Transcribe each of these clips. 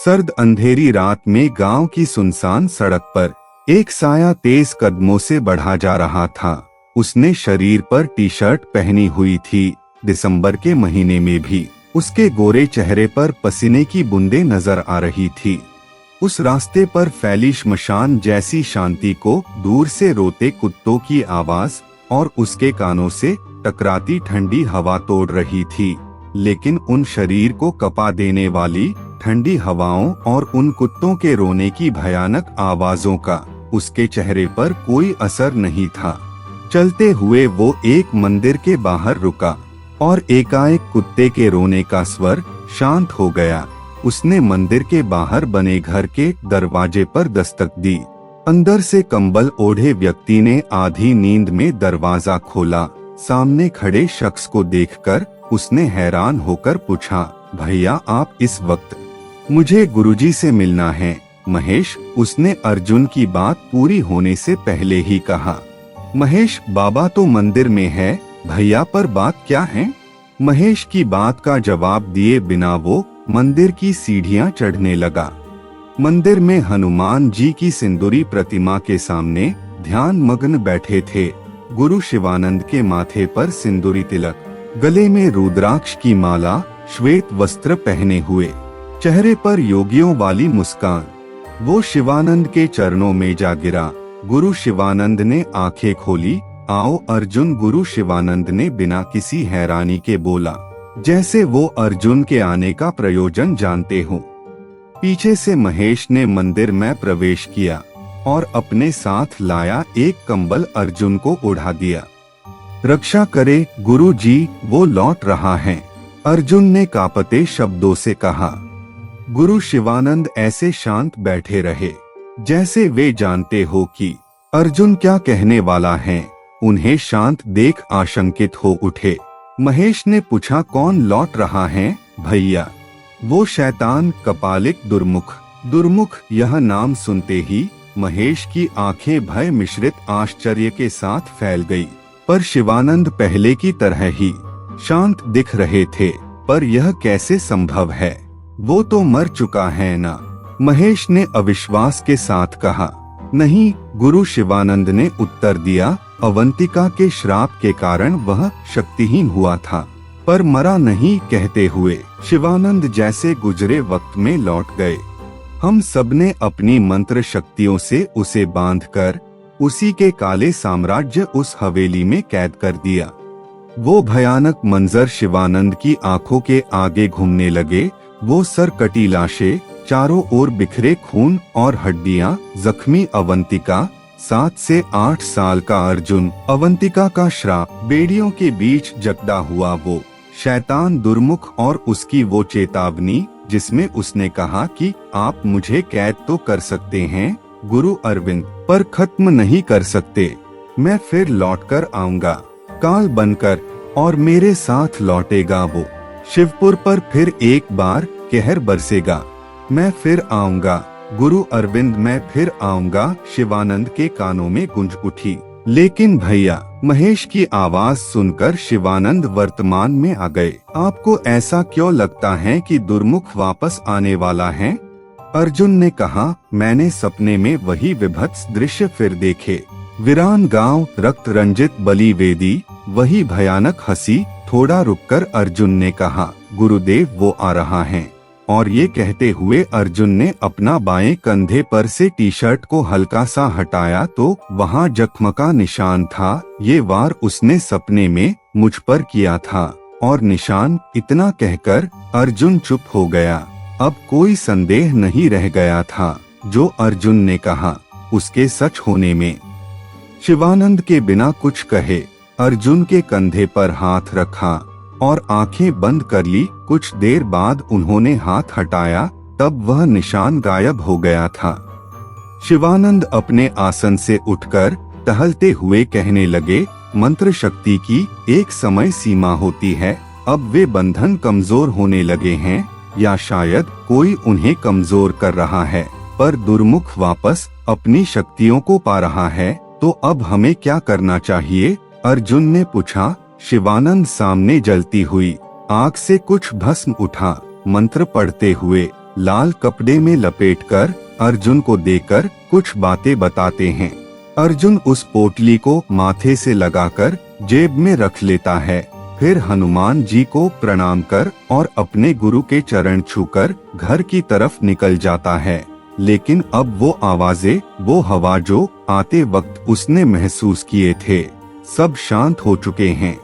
सर्द अंधेरी रात में गांव की सुनसान सड़क पर एक साया तेज कदमों से बढ़ा जा रहा था। उसने शरीर पर टी शर्ट पहनी हुई थी। दिसंबर के महीने में भी उसके गोरे चेहरे पर पसीने की बूंदें नजर आ रही थी। उस रास्ते पर फैली श्मशान जैसी शांति को दूर से रोते कुत्तों की आवाज और उसके कानों से टकराती ठंडी हवा तोड़ रही थी। लेकिन उन शरीर को कपा देने वाली ठंडी हवाओं और उन कुत्तों के रोने की भयानक आवाजों का उसके चेहरे पर कोई असर नहीं था। चलते हुए वो एक मंदिर के बाहर रुका और एकाएक कुत्ते के रोने का स्वर शांत हो गया। उसने मंदिर के बाहर बने घर के दरवाजे पर दस्तक दी। अंदर से कंबल ओढ़े व्यक्ति ने आधी नींद में दरवाजा खोला। सामने खड़े शख्स को देखकर उसने हैरान होकर पूछा, भैया आप इस वक्त? मुझे गुरुजी से मिलना है महेश, उसने अर्जुन की बात पूरी होने से पहले ही कहा। महेश, बाबा तो मंदिर में है, भैया पर बात क्या है? महेश की बात का जवाब दिए बिना वो मंदिर की सीढ़ियां चढ़ने लगा। मंदिर में हनुमान जी की सिंदूरी प्रतिमा के सामने ध्यान मग्न बैठे थे। गुरु शिवानंद के माथे पर सिंदूरी तिलक, गले में रुद्राक्ष की माला, श्वेत वस्त्र पहने हुए, चेहरे पर योगियों वाली मुस्कान। वो शिवानंद के चरणों में जा गिरा। गुरु शिवानंद ने आंखें खोली। आओ अर्जुन, गुरु शिवानंद ने बिना किसी हैरानी के बोला, जैसे वो अर्जुन के आने का प्रयोजन जानते हो। पीछे से महेश ने मंदिर में प्रवेश किया और अपने साथ लाया एक कंबल अर्जुन को ओढ़ा दिया। रक्षा करे गुरु जी, वो लौट रहा है, अर्जुन ने कांपते शब्दों से कहा। गुरु शिवानंद ऐसे शांत बैठे रहे जैसे वे जानते हो कि अर्जुन क्या कहने वाला है। उन्हें शांत देख आशंकित हो उठे। महेश ने पूछा, कौन लौट रहा है भैया? वो शैतान कपालिक दुर्मुख। दुर्मुख, यह नाम सुनते ही महेश की आंखें भय मिश्रित आश्चर्य के साथ फैल गई। पर शिवानंद पहले की तरह ही शांत दिख रहे थे। पर यह कैसे संभव है? वो तो मर चुका है ना? महेश ने अविश्वास के साथ कहा। नहीं, गुरु शिवानंद ने उत्तर दिया, अवंतिका के श्राप के कारण वह शक्तिहीन हुआ था, पर मरा नहीं कहते हुए शिवानंद जैसे गुजरे वक्त में लौट गए। हम सबने अपनी मंत्र शक्तियों से उसे बांधकर उसी के काले साम्राज्य उस हवेली में कैद कर दिया। वो भयानक मंजर शिवानंद की आंखों के आगे घूमने लगे। वो सरकटी लाशें, चारों ओर बिखरे खून और हड्डियां, जख्मी अवंतिका, 7 से 8 साल का अर्जुन, अवंतिका का श्राप, बेड़ियों के बीच जकड़ा हुआ वो शैतान दुर्मुख और उसकी वो चेतावनी जिसमें उसने कहा कि आप मुझे कैद तो कर सकते हैं गुरु अरविंद, पर खत्म नहीं कर सकते। मैं फिर लौटकर आऊंगा, काल बनकर, और मेरे साथ लौटेगा वो। शिवपुर पर फिर एक बार कहर बरसेगा। मैं फिर आऊंगा गुरु अरविंद, मैं फिर आऊंगा, शिवानंद के कानों में गूंज उठी। लेकिन भैया, महेश की आवाज सुनकर शिवानंद वर्तमान में आ गए। आपको ऐसा क्यों लगता है कि दुर्मुख वापस आने वाला है? अर्जुन ने कहा, मैंने सपने में वही विभत्स दृश्य फिर देखे। वीरान गांव, रक्त रंजित बलि वेदी, वही भयानक हंसी। थोड़ा रुककर अर्जुन ने कहा, गुरुदेव वो आ रहा है। और ये कहते हुए अर्जुन ने अपना बाएं कंधे पर से टी शर्ट को हल्का सा हटाया तो वहाँ जख्म का निशान था। ये वार उसने सपने में मुझ पर किया था। और निशान, इतना कहकर अर्जुन चुप हो गया। अब कोई संदेह नहीं रह गया था जो अर्जुन ने कहा उसके सच होने में। शिवानंद के बिना कुछ कहे अर्जुन के कंधे पर हाथ रखा और आंखें बंद कर ली। कुछ देर बाद उन्होंने हाथ हटाया, तब वह निशान गायब हो गया था। शिवानंद अपने आसन से उठकर टहलते हुए कहने लगे, मंत्र शक्ति की एक समय सीमा होती है। अब वे बंधन कमजोर होने लगे हैं, या शायद कोई उन्हें कमजोर कर रहा है। पर दुर्मुख वापस अपनी शक्तियों को पा रहा है, तो अब हमें क्या करना चाहिए? अर्जुन ने पूछा। शिवानंद सामने जलती हुई आग से कुछ भस्म उठा। मंत्र पढ़ते हुए लाल कपड़े में लपेटकर अर्जुन को देकर कुछ बातें बताते हैं। अर्जुन उस पोटली को माथे से लगाकर जेब में रख लेता है। फिर हनुमान जी को प्रणाम कर और अपने गुरु के चरण छूकर घर की तरफ निकल जाता है। लेकिन अब वो आवाजें, वो हवा जो आते वक्त उसने महसूस किए थे, सब शांत हो चुके हैं।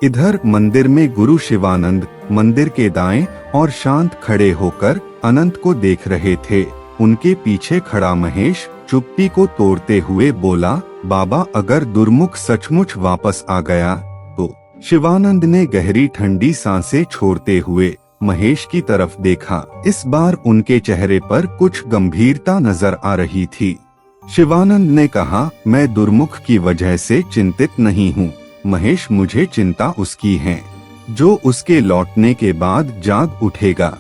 इधर मंदिर में गुरु शिवानंद मंदिर के दाएं और शांत खड़े होकर अनंत को देख रहे थे। उनके पीछे खड़ा महेश चुप्पी को तोड़ते हुए बोला, बाबा अगर दुर्मुख सचमुच वापस आ गया तो। शिवानंद ने गहरी ठंडी सांसें छोड़ते हुए महेश की तरफ देखा। इस बार उनके चेहरे पर कुछ गंभीरता नजर आ रही थी। शिवानंद ने कहा, मैं दुर्मुख की वजह से चिंतित नहीं हूँ महेश, मुझे चिंता उसकी है जो उसके लौटने के बाद जाग उठेगा।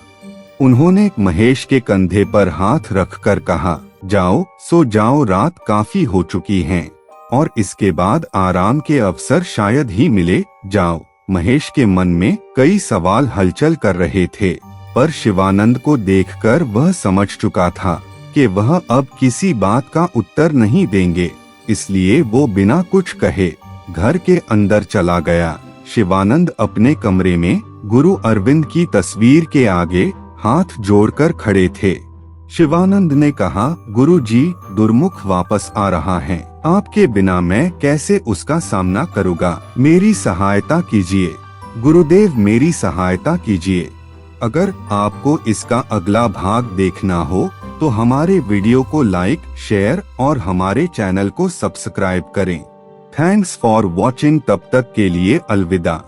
उन्होंने महेश के कंधे पर हाथ रखकर कहा, जाओ सो जाओ, रात काफी हो चुकी है और इसके बाद आराम के अवसर शायद ही मिले, जाओ। महेश के मन में कई सवाल हलचल कर रहे थे, पर शिवानंद को देखकर वह समझ चुका था कि वह अब किसी बात का उत्तर नहीं देंगे, इसलिए वो बिना कुछ कहे घर के अंदर चला गया। शिवानंद अपने कमरे में गुरु अरविंद की तस्वीर के आगे हाथ जोड़कर खड़े थे। शिवानंद ने कहा, गुरु जी, दुर्मुख वापस आ रहा है, आपके बिना मैं कैसे उसका सामना करूँगा, मेरी सहायता कीजिए गुरुदेव, मेरी सहायता कीजिए। अगर आपको इसका अगला भाग देखना हो तो हमारे वीडियो को लाइक, शेयर और हमारे चैनल को सब्सक्राइब करें। Thanks for watching. तब तक के लिए अलविदा।